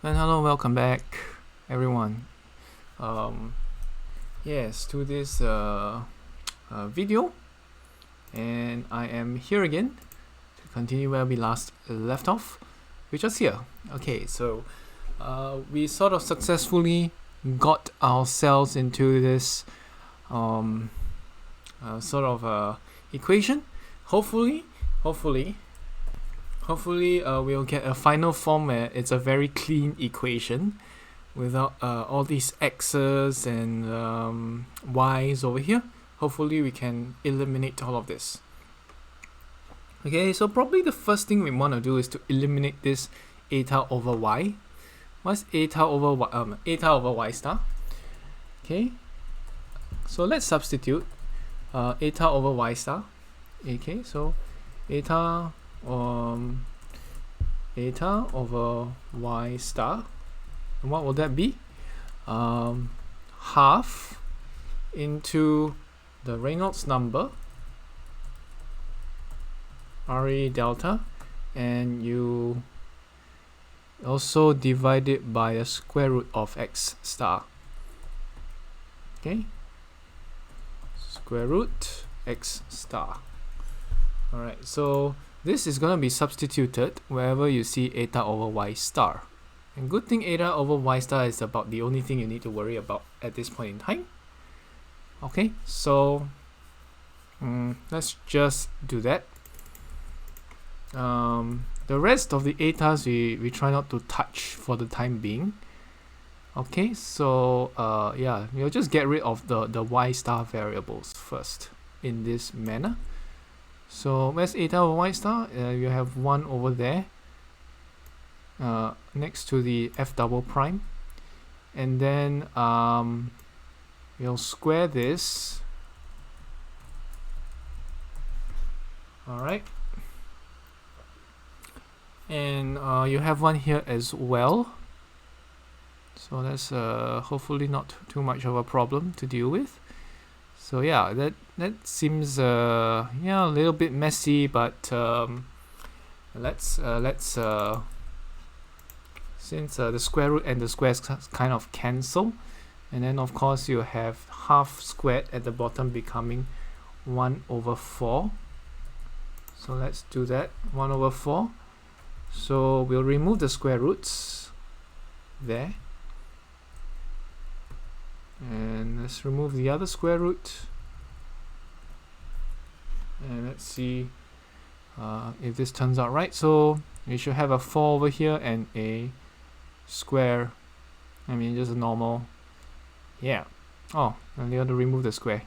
And hello, welcome back, everyone. Yes, to this video, and I am here again to continue where we last left off, which was here. Okay, so we sort of successfully got ourselves into this sort of equation. Hopefully, we'll get a final form where it's a very clean equation without all these x's and y's over here. Hopefully we can eliminate all of this. Okay, so probably the first thing we want to do is to eliminate this eta over y. What's eta over y star? Okay, so let's substitute eta over y star. Okay, so eta over y star, and what will that be? Half into the Reynolds number, RA delta, and you also divide it by the square root of x star. Okay, square root x star. Alright, so this is going to be substituted wherever you see eta over y star. And good thing eta over y star is about the only thing you need to worry about at this point in time. Okay, so let's just do that. The rest of the etas we try not to touch for the time being. Okay, so yeah, we'll just get rid of the y star variables first in this manner. So where's eta over y star? You have 1 over there next to the f double prime, and then we'll square this. Alright, and you have one here as well, so that's hopefully not too much of a problem to deal with. So yeah, that seems yeah, a little bit messy, but let's since the square root and the squares kind of cancel, and then of course you have half squared at the bottom becoming 1 over 4. So let's do that, 1 over 4. So we'll remove the square roots there, and let's remove the other square root, and let's see if this turns out right. So we should have a 4 over here and a square, I mean just a normal, yeah. Oh, and we have to remove the square.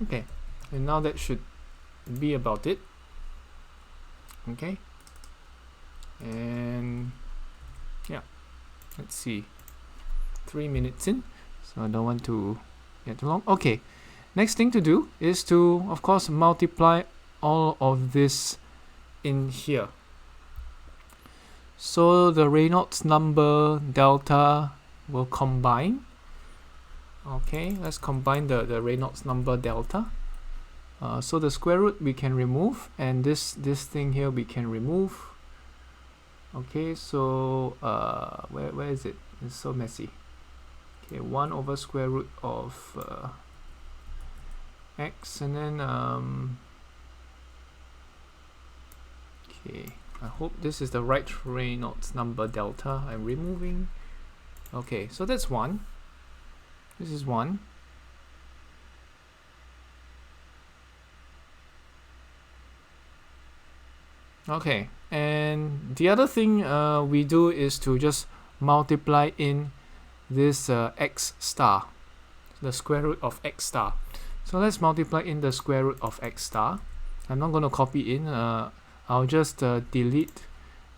Okay, and now that should be about it. Okay, and yeah, let's see, 3 minutes in, so I don't want to get too long. Okay, next thing to do is to, of course, multiply all of this in here. So the Reynolds number delta will combine. Okay, let's combine the Reynolds number delta. So the square root we can remove, and this thing here we can remove. Okay, so where is it? It's so messy. Okay, 1 over square root of x, and then okay, I hope this is the right Reynolds number delta I'm removing. Okay, so that's 1. This is 1. Okay, and the other thing we do is to just multiply in this x star, the square root of x star. So let's multiply in the square root of x star. I'm not going to copy in, I'll just delete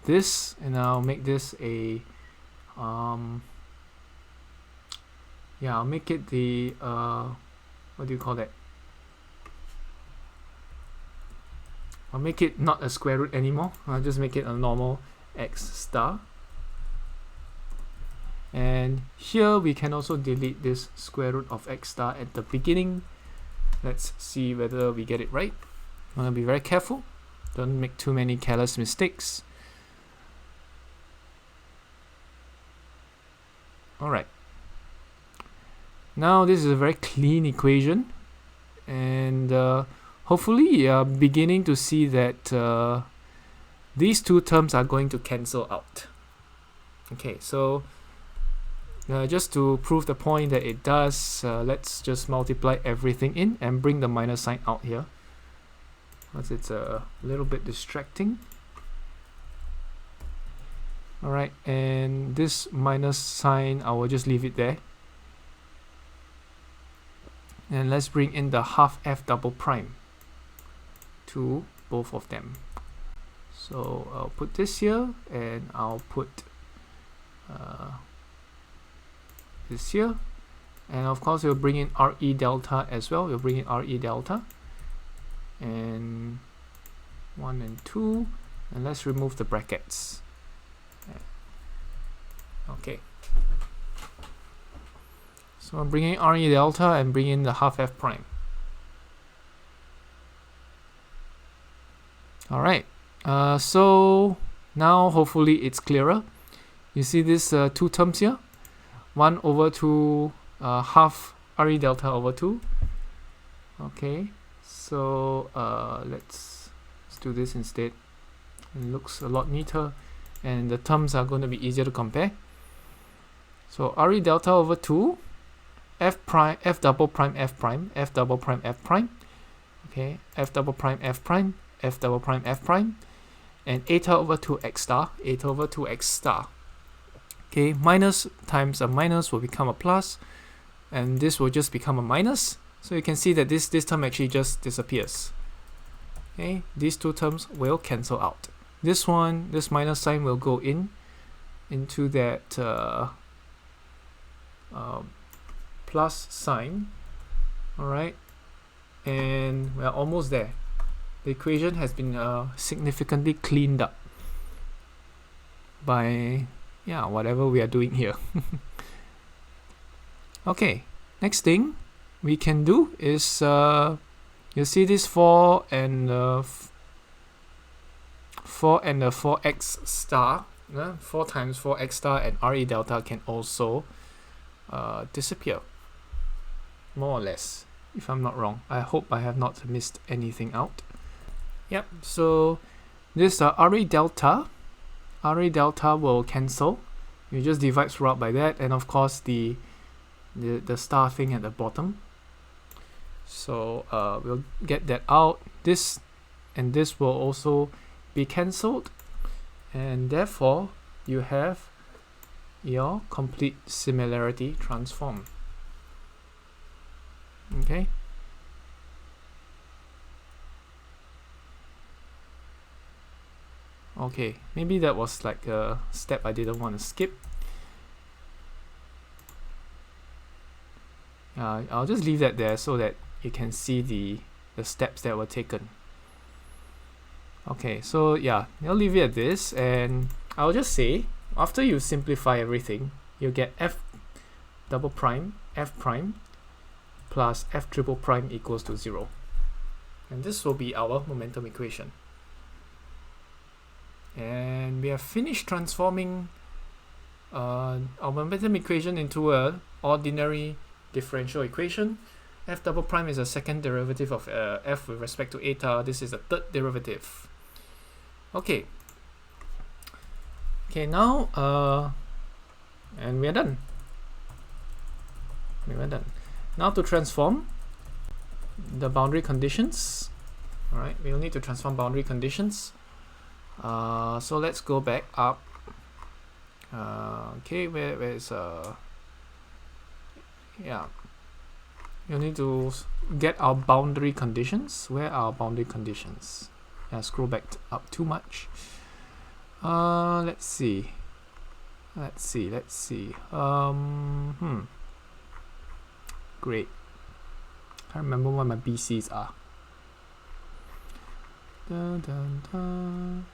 this, and I'll make this a yeah, I'll make it the what do you call that? I'll make it not a square root anymore. I'll just make it a normal x star. And here we can also delete this square root of x star at the beginning. Let's see whether we get it right. I'm gonna be very careful. Don't make too many careless mistakes. Alright. Now this is a very clean equation, and hopefully you're beginning to see that these two terms are going to cancel out. Okay, so just to prove the point that it does, let's just multiply everything in and bring the minus sign out here, because it's a little bit distracting. Alright, and this minus sign, I will just leave it there. And let's bring in the half f double prime to both of them. So I'll put this here, and I'll put this here. And of course we'll bring in RE delta as well. We'll bring in RE delta. And 1 and 2. And let's remove the brackets. Okay. So I'm bringing RE delta and bring in the half f prime. Alright. So now hopefully it's clearer. You see these two terms here? 1 over 2 half RE delta over 2. Okay. So let's do this instead. It looks a lot neater, and the terms are going to be easier to compare. So RE delta over 2, f prime, f double prime, f prime, f double prime, f prime. Okay, f double prime, f prime, f double prime, f prime, and eta over 2 x star, eta over 2 x star. Okay, minus times a minus will become a plus, and this will just become a minus. So you can see that this term actually just disappears. Okay, these two terms will cancel out. This one, this minus sign will go into that plus sign. Alright, and we're almost there. The equation has been significantly cleaned up by whatever we are doing here. Okay, next thing we can do is you see this 4 and 4x star, 4 times 4x star and RE delta can also disappear, more or less, if I'm not wrong. I hope I have not missed anything out. Yep, so this RE delta will cancel. You just divide throughout by that, and of course the star thing at the bottom. So we'll get that out. This and this will also be cancelled, and therefore you have your complete similarity transform. Okay. Okay, maybe that was like a step I didn't want to skip. I'll just leave that there so that you can see the steps that were taken. Okay, so yeah, I'll leave it at this, and I'll just say, after you simplify everything, you get f double prime, f prime, plus f triple prime equals to 0. And this will be our momentum equation. And we have finished transforming our momentum equation into an ordinary differential equation. F double prime is a second derivative of f with respect to eta. This is a third derivative. Okay. Okay, now and we are done. Now to transform the boundary conditions. Alright, we'll need to transform boundary conditions. So let's go back up. Okay, where is yeah, you need to get our boundary conditions. Where are our boundary conditions? Yeah, scroll back up too much. Let's see. Great. Can't remember what my BCs are. Dun, dun, dun.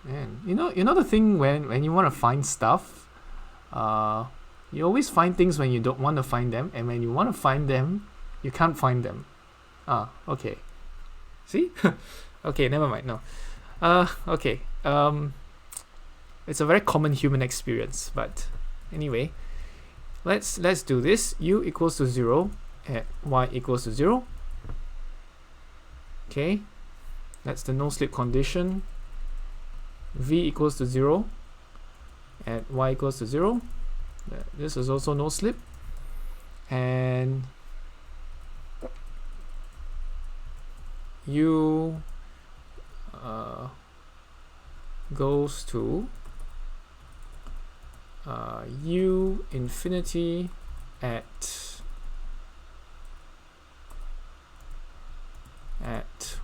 Man, you know the thing when you want to find stuff, you always find things when you don't want to find them, and when you want to find them, you can't find them. Okay. See? Okay, never mind. No. Okay. It's a very common human experience, but anyway, let's do this. U equals to 0 at y equals to 0. Okay, that's the no slip condition. V equals to 0 at y equals to 0. This is also no slip. And U goes to U infinity at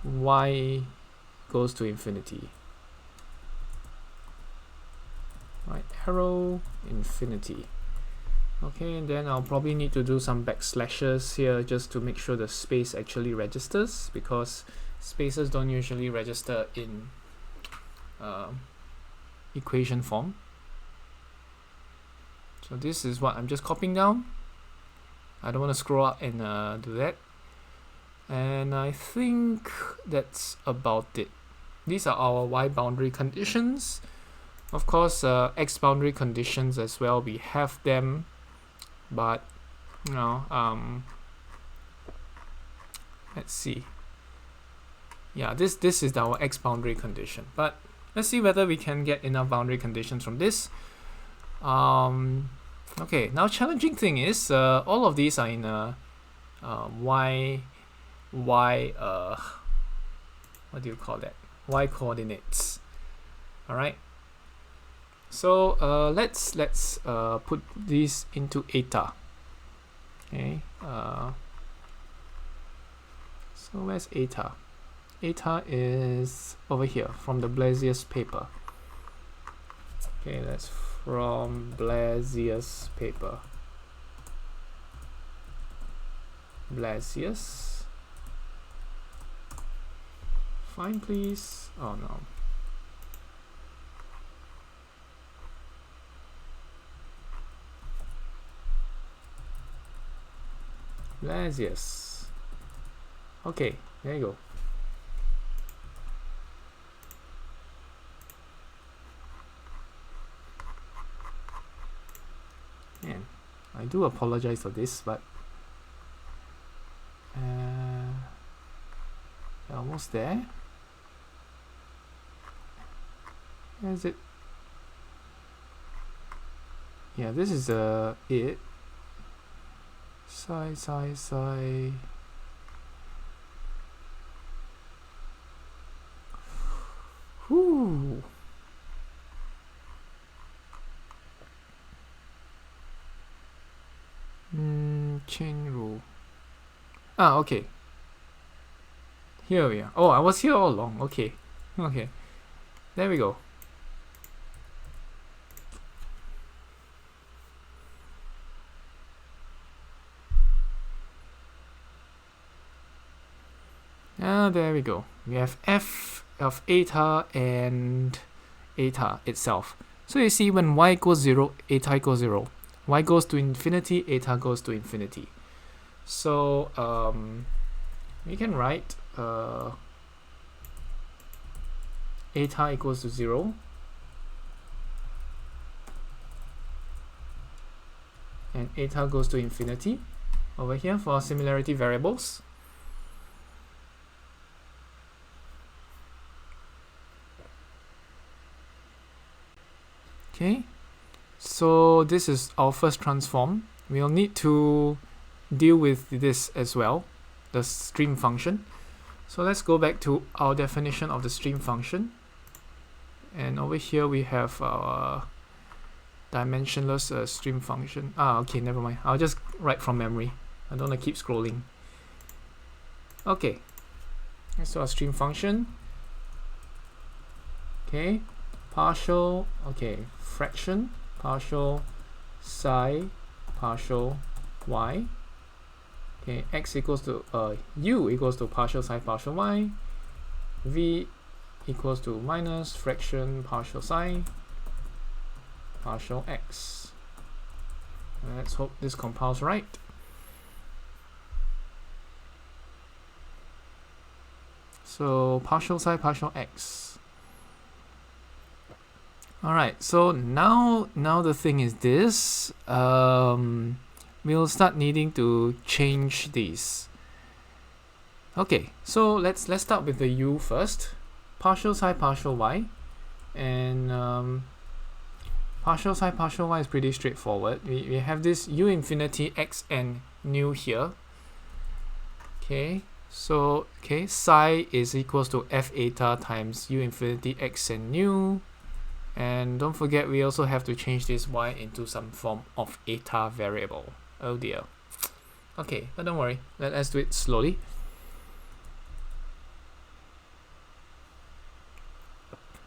y goes to infinity. Right arrow infinity. Okay, and then I'll probably need to do some backslashes here just to make sure the space actually registers, because spaces don't usually register in equation form. So this is what I'm just copying down. I don't want to scroll up and do that. And I think that's about it. These are our y boundary conditions. Of course, x boundary conditions as well, we have them, but you know, let's see. Yeah, this is our x boundary condition, but let's see whether we can get enough boundary conditions from this. Okay, now challenging thing is all of these are in y what do you call that, y coordinates. All right, so let's put these into eta. Okay, so where's eta? Eta is over here from the Blasius paper. Okay, that's from Blasius paper. Blasius. Fine, please. Oh no. Blasius. Okay, there you go. Man, I do apologize for this, but almost there. Is it? Yeah, this is it. Psi. Whoo. Chain rule. Ah, okay. Here we are. Oh, I was here all along. Okay. Okay. There we go. There we go. We have f of eta and eta itself. So you see, when y equals 0, eta equals 0. Y goes to infinity, eta goes to infinity. So we can write eta equals to 0. And eta goes to infinity over here for our similarity variables. Okay, so this is our first transform. We'll need to deal with this as well, the stream function. So let's go back to our definition of the stream function. And over here we have our dimensionless stream function. Okay, never mind. I'll just write from memory. I don't want to keep scrolling. Okay, so our stream function. Okay, partial, okay, fraction, partial psi, partial y. Okay, x equals to u equals to partial psi, partial y. V equals to minus fraction partial psi, partial x. Let's hope this compiles right. So partial psi, partial x. All right, so now the thing is this. We'll start needing to change these. Okay, so let's start with the u first. Partial psi partial y, and partial psi partial y is pretty straightforward. We have this u infinity x and nu here. Okay, so psi is equals to f eta times u infinity x and nu. And don't forget, we also have to change this y into some form of eta variable. Oh dear. Okay, but don't worry. Let's do it slowly.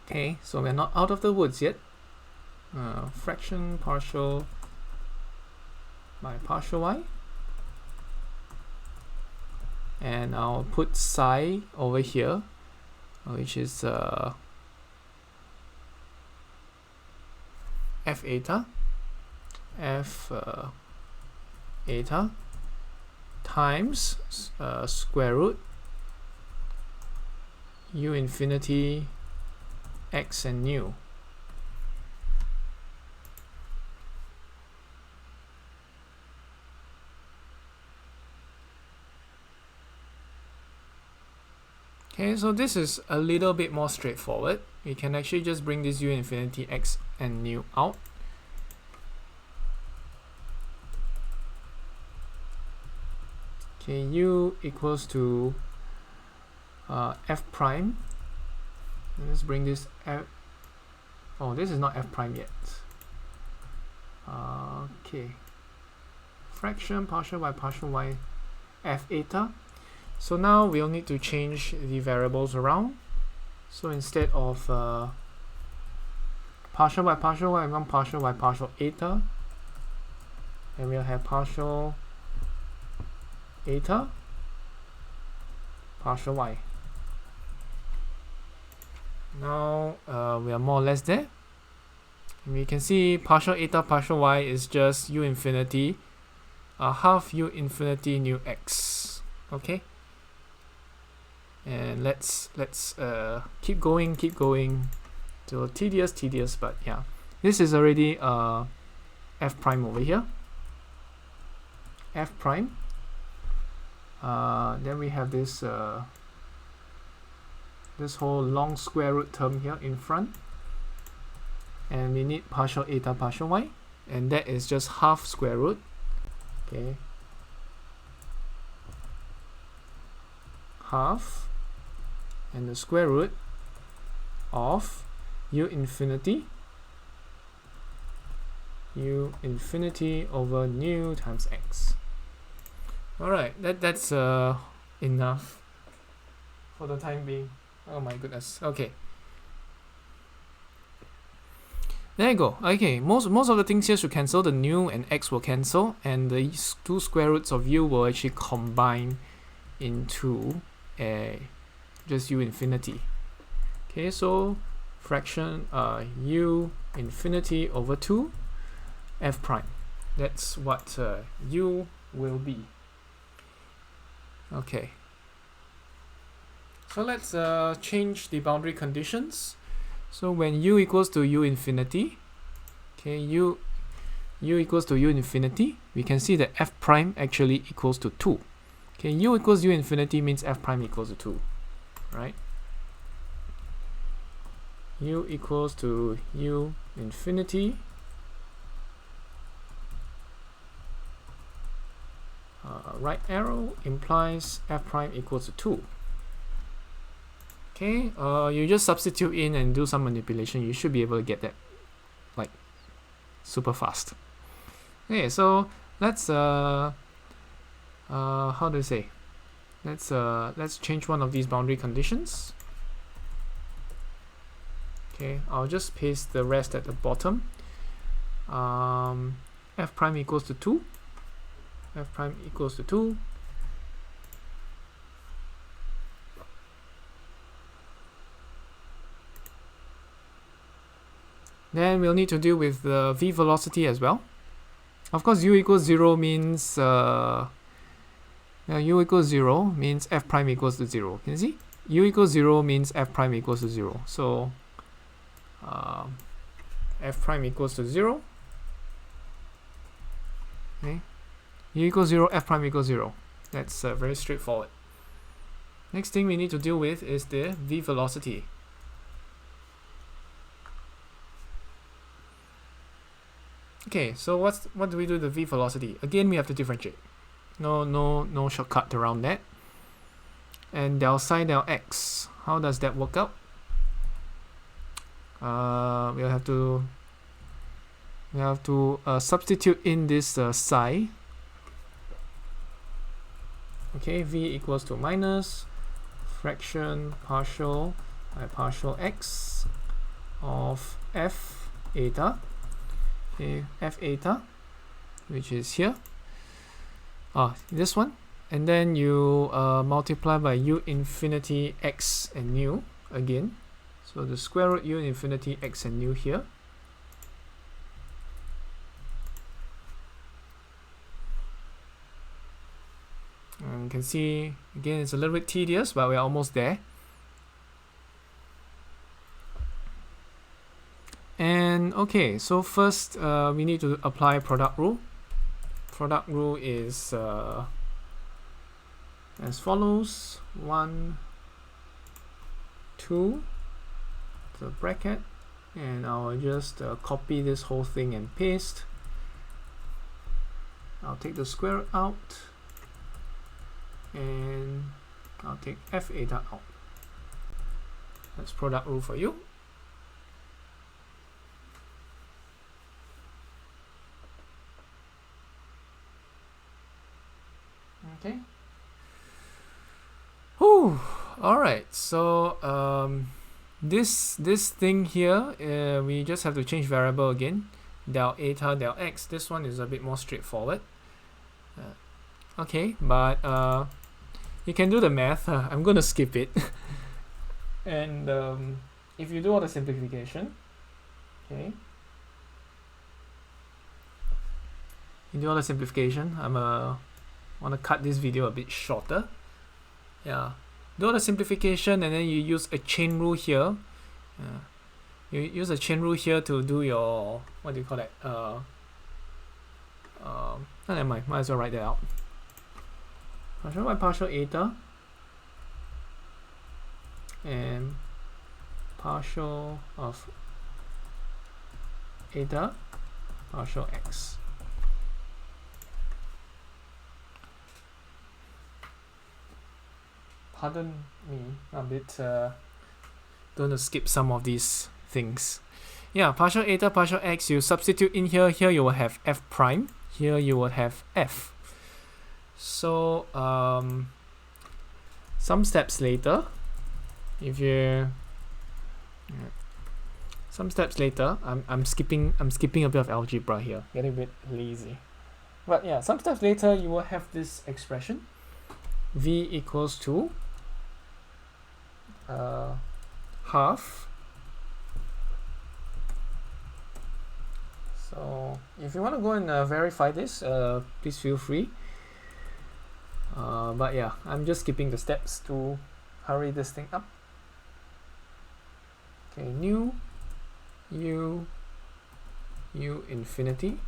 Okay, so we're not out of the woods yet. Fraction partial by partial y. And I'll put psi over here, which is f eta times square root u infinity x and nu. Okay, so this is a little bit more straightforward. We can actually just bring this u infinity x and nu out. Okay, u equals to f prime. Let's bring this f. Oh, this is not f prime yet. Okay. Fraction partial by partial y f eta. So now we'll need to change the variables around. So instead of partial by partial y, I'm partial by partial eta. And we'll have partial eta partial y. Now we are more or less there. And we can see partial eta partial y is just u infinity half u infinity nu x. Okay. And let's keep going till tedious, but yeah, this is already f prime over here, f prime. Then we have this this whole long square root term here in front, and we need partial eta partial y, and that is just half square root. Okay, half and the square root of u infinity over nu times x. Alright, that's enough for the time being. Oh my goodness. Okay, there you go. Okay, most of the things here should cancel. The nu and x will cancel, and the two square roots of u will actually combine into just u infinity. Okay, so fraction u infinity over 2 f prime. That's what u will be. Okay, so let's change the boundary conditions. So when u equals to u infinity, okay, u equals to u infinity, we can see that f prime actually equals to 2. Okay, u equals u infinity means f prime equals to 2, right? U equals to u infinity right arrow implies f prime equals to 2. Okay, you just substitute in and do some manipulation. You should be able to get that like super fast. Okay, so let's how do I say? Let's change one of these boundary conditions. Okay, I'll just paste the rest at the bottom. F prime equals to 2. F prime equals to 2. Then we'll need to deal with the v velocity as well. Of course, u equals 0 means u equals 0 means f prime equals to 0. Can you see? U equals 0 means f prime equals to 0. So f prime equals to 0. Okay, u equals 0, f prime equals 0. That's very straightforward. Next thing we need to deal with is the v velocity. Okay, so what do we do with the v velocity? Again, we have to differentiate. No shortcut around that. And del psi del x, how does that work out? We'll have to substitute in this psi. Okay, v equals to minus fraction partial by partial x of f eta. Okay, f eta, which is here. This one. And then you multiply by u infinity x and nu again. So the square root u infinity x and nu here. And you can see, again, it's a little bit tedious, but we're almost there. And okay, so first we need to apply product rule. Product rule is as follows: 1, 2, the bracket, and I'll just copy this whole thing and paste. I'll take the square root out, and I'll take f eta out. That's product rule for you. Okay. Whew. All right. So this thing here, we just have to change variable again. Del eta del x. This one is a bit more straightforward. Okay, but you can do the math. I'm gonna skip it. And if you do all the simplification, okay, you do all the simplification. Want to cut this video a bit shorter. Yeah, do all the simplification, and then you use a chain rule here. You use a chain rule here to do your, what do you call that? Never mind. Might as well write that out. Partial by partial eta and partial of eta partial x. Pardon me, a bit going to skip some of these things. Yeah, partial eta partial x, you substitute in here. Here you will have f prime. Here you will have f. So some steps later, I'm skipping a bit of algebra here, getting a bit lazy. But yeah, some steps later you will have this expression, v equals to half. So if you want to go and verify this, please feel free. But yeah, I'm just skipping the steps to hurry this thing up. Okay, nu u infinity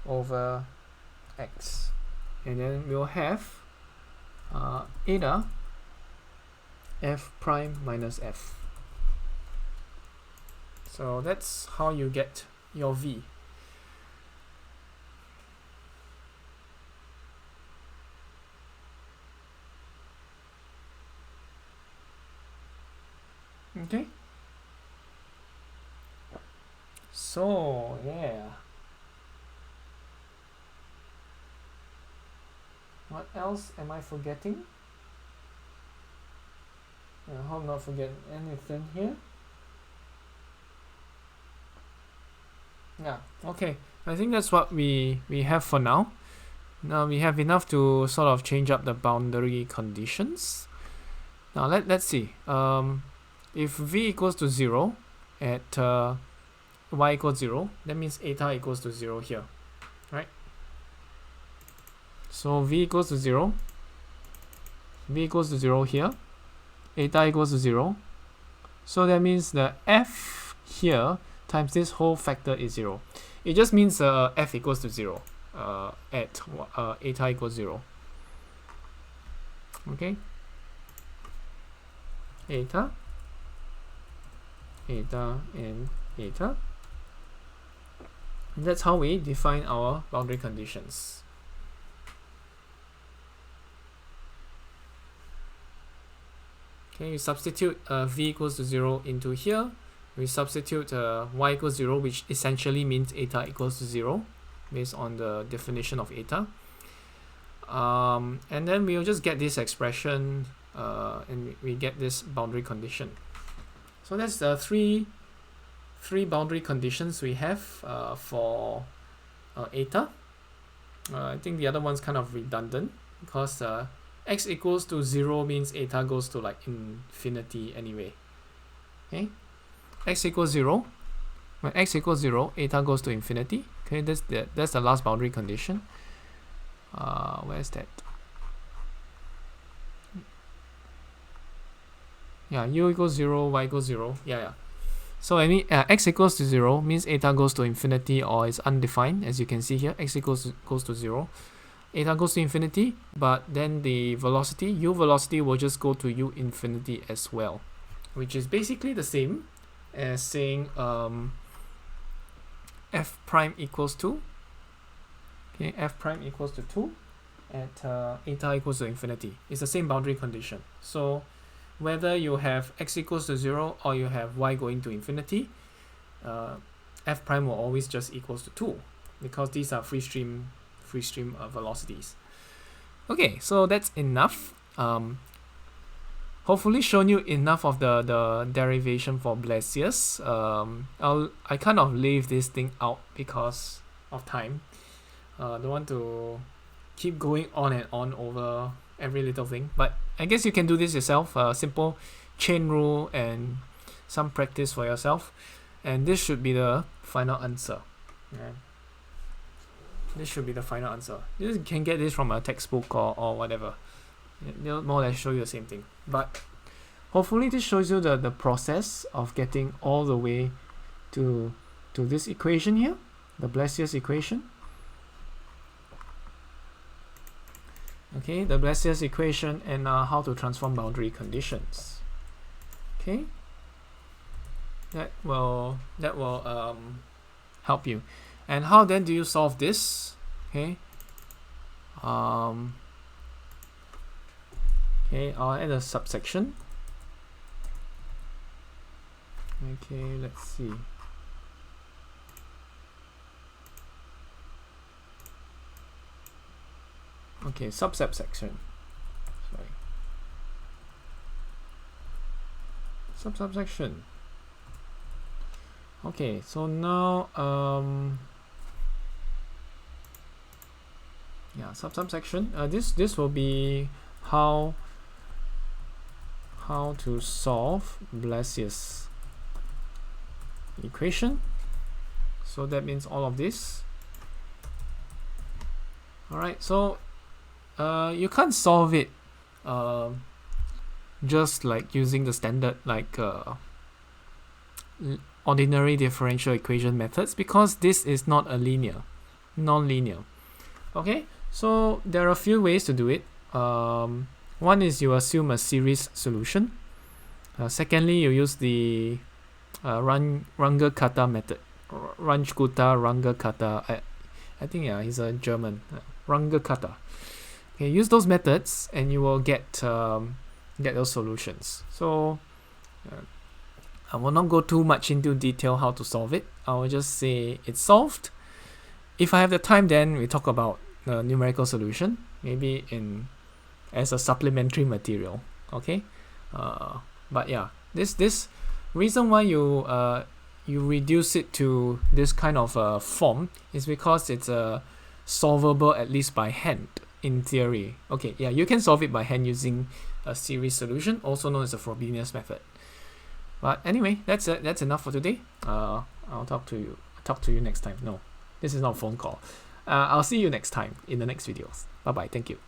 over x, and then we'll have eta f prime minus f. So that's how you get your v. Okay. So yeah. What else am I forgetting? I hope not forget anything here. Yeah, okay. I think that's what we have for now. Now we have enough to sort of change up the boundary conditions. Now let's see. If v equals to 0 at y equals 0, that means eta equals to 0 here, right? So v equals to 0, v equals to 0 here, eta equals to 0. So that means the f here times this whole factor is 0. It just means f equals to 0 at eta equals 0. Okay, eta, and eta. That's how we define our boundary conditions. Okay, we substitute v equals to 0 into here. We substitute y equals 0, which essentially means eta equals to 0 based on the definition of eta. And then we'll just get this expression and we get this boundary condition. So that's the three boundary conditions we have for eta. I think the other one's kind of redundant because x equals to 0 means eta goes to like infinity anyway. Okay, x equals 0. When x equals 0, eta goes to infinity. Okay, that's the last boundary condition. Where's that? Yeah, u equals 0, y equals 0. Yeah. So any x equals to 0 means eta goes to infinity or is undefined, as you can see here. X goes to 0. Eta goes to infinity, but then the velocity, u velocity, will just go to u infinity as well, which is basically the same as saying f prime equals 2. Okay, f prime equals to 2 at eta equals to infinity. It's the same boundary condition. So whether you have x equals to 0 or you have y going to infinity, f prime will always just equals to 2 because these are free stream velocities. Okay, so that's enough. Hopefully shown you enough of the derivation for Blasius. I kind of leave this thing out because of time. Don't want to keep going on and on over every little thing, but I guess you can do this yourself. Simple chain rule and some practice for yourself, and this should be the final answer. Yeah. This should be the final answer. You can get this from a textbook or whatever. They'll more or less show you the same thing. But hopefully this shows you the process of getting all the way to this equation here, the Blasius equation. Okay, the Blasius equation and how to transform boundary conditions. Okay, that will help you. And how then do you solve this? Okay, okay, I'll add a subsection. Okay, let's see. Okay, subsection. Sorry. Subsection. Okay, so now yeah, subsection. This will be how to solve Blasius equation. So that means all of this. All right, so you can't solve it just like using the standard like ordinary differential equation methods, because this is not a non-linear. Okay, so there are a few ways to do it. One is you assume a series solution. Secondly, you use the Runge-Kutta method. Runge-Kutta. I think he's a German. Runge-Kutta. Okay, use those methods and you will get those solutions. So I will not go too much into detail how to solve it. I will just say it's solved. If I have the time, then we talk about the numerical solution, maybe as a supplementary material. Okay, but yeah, this reason why you reduce it to this kind of form is because it's solvable at least by hand in theory. Okay, yeah, you can solve it by hand using a series solution, also known as the Frobenius method. But anyway, that's enough for today. I'll talk to you next time. No, this is not a phone call. I'll see you next time in the next videos. Bye bye. Thank you.